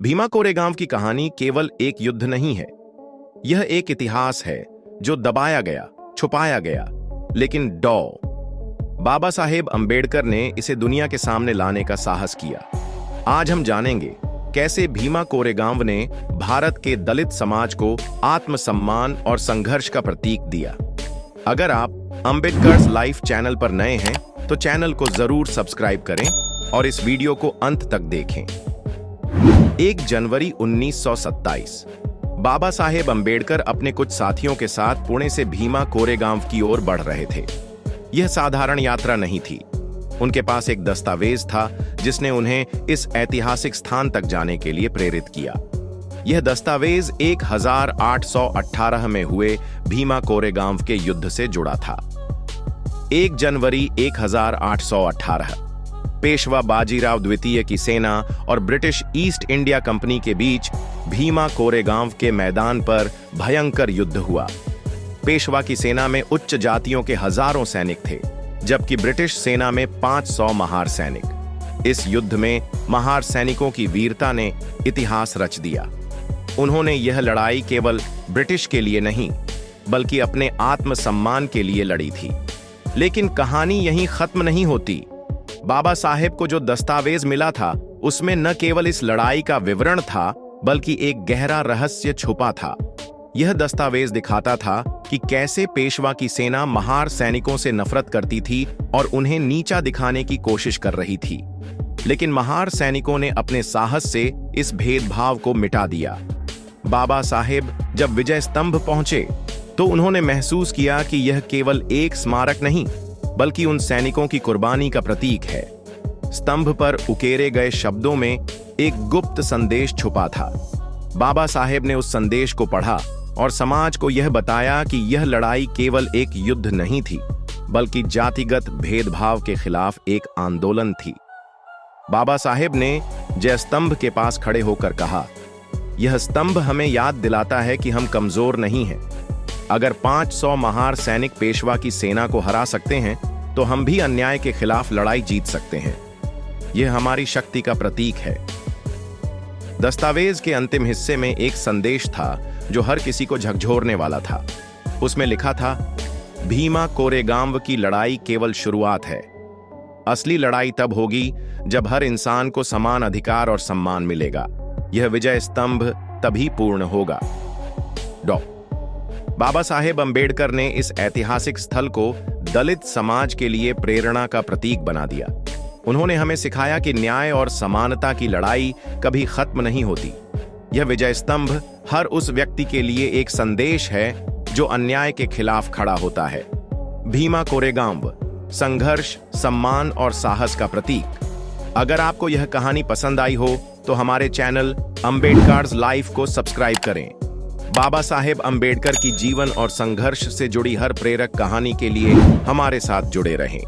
भीमा कोरेगांव की कहानी केवल एक युद्ध नहीं है। यह एक इतिहास है जो दबाया गया, छुपाया गया, लेकिन बाबा साहेब अंबेडकर ने इसे दुनिया के सामने लाने का साहस किया। आज हम जानेंगे कैसे भीमा कोरेगांव ने भारत के दलित समाज को आत्मसम्मान और संघर्ष का प्रतीक दिया। अगर आप अंबेडकर्स लाइफ चैनल पर नए हैं तो चैनल को जरूर सब्सक्राइब करें और इस वीडियो को अंत तक देखें। 1 जनवरी 1927 बाबा साहेब अंबेडकर अपने कुछ साथियों के साथ पुणे से भीमा कोरेगांव की ओर बढ़ रहे थे। यह साधारण यात्रा नहीं थी। उनके पास एक दस्तावेज था जिसने उन्हें इस ऐतिहासिक स्थान तक जाने के लिए प्रेरित किया। यह दस्तावेज 1818 में हुए भीमा कोरेगांव के युद्ध से जुड़ा था। 1 जनवरी 1818 पेशवा बाजीराव द्वितीय की सेना और ब्रिटिश ईस्ट इंडिया कंपनी के बीच भीमा कोरेगांव के मैदान पर भयंकर युद्ध हुआ। पेशवा की सेना में उच्च जातियों के हजारों सैनिक थे, जबकि ब्रिटिश सेना में 500 महार सैनिक। इस युद्ध में महार सैनिकों की वीरता ने इतिहास रच दिया। उन्होंने यह लड़ाई केवल ब्रिटिश के लिए नहीं, बल्कि अपने आत्मसम्मान के लिए लड़ी थी। लेकिन कहानी यहीं खत्म नहीं होती। बाबा साहेब को जो दस्तावेज मिला था, उसमें न केवल इस लड़ाई का विवरण था, बल्कि एक गहरा रहस्य छुपा था। यह दस्तावेज दिखाता था कि कैसे पेशवा की सेना महार सैनिकों से नफरत करती थी और उन्हें नीचा दिखाने की कोशिश कर रही थी। लेकिन महार सैनिकों ने अपने साहस से इस भेदभाव को मिटा दिया। बाबा साहेब जब विजय स्तंभ पहुंचे तो उन्होंने महसूस किया कि यह केवल एक स्मारक नहीं, बल्कि उन सैनिकों की कुर्बानी का प्रतीक है। स्तंभ पर उकेरे गए शब्दों में एक गुप्त संदेश छुपा था। बाबा साहेब ने उस संदेश को पढ़ा और समाज को यह बताया कि यह लड़ाई केवल एक युद्ध नहीं थी, बल्कि जातिगत भेदभाव के खिलाफ एक आंदोलन थी। बाबा साहेब ने जय स्तंभ के पास खड़े होकर कहा, यह स्तंभ हमें याद दिलाता है कि हम कमजोर नहीं हैं। अगर 500 महार सैनिक पेशवा की सेना को हरा सकते हैं, तो हम भी अन्याय के खिलाफ लड़ाई जीत सकते हैं। यह हमारी शक्ति का प्रतीक है। दस्तावेज के अंतिम हिस्से में एक संदेश था जो हर किसी को झकझोरने वाला था। उसमें लिखा था, भीमा कोरेगांव की लड़ाई केवल शुरुआत है। असली लड़ाई तब होगी जब हर इंसान को समान अधिकार और सम्मान मिलेगा। यह विजय स्तंभ तभी पूर्ण होगा। बाबा साहेब अंबेडकर ने इस ऐतिहासिक स्थल को दलित समाज के लिए प्रेरणा का प्रतीक बना दिया। उन्होंने हमें सिखाया कि न्याय और समानता की लड़ाई कभी खत्म नहीं होती। यह विजय स्तंभ हर उस व्यक्ति के लिए एक संदेश है जो अन्याय के खिलाफ खड़ा होता है। भीमा कोरेगांव संघर्ष, सम्मान और साहस का प्रतीक। अगर आपको यह कहानी पसंद आई हो तो हमारे चैनल अंबेडकर्स लाइफ को सब्सक्राइब करें। बाबा साहेब अंबेडकर की जीवन और संघर्ष से जुड़ी हर प्रेरक कहानी के लिए हमारे साथ जुड़े रहें।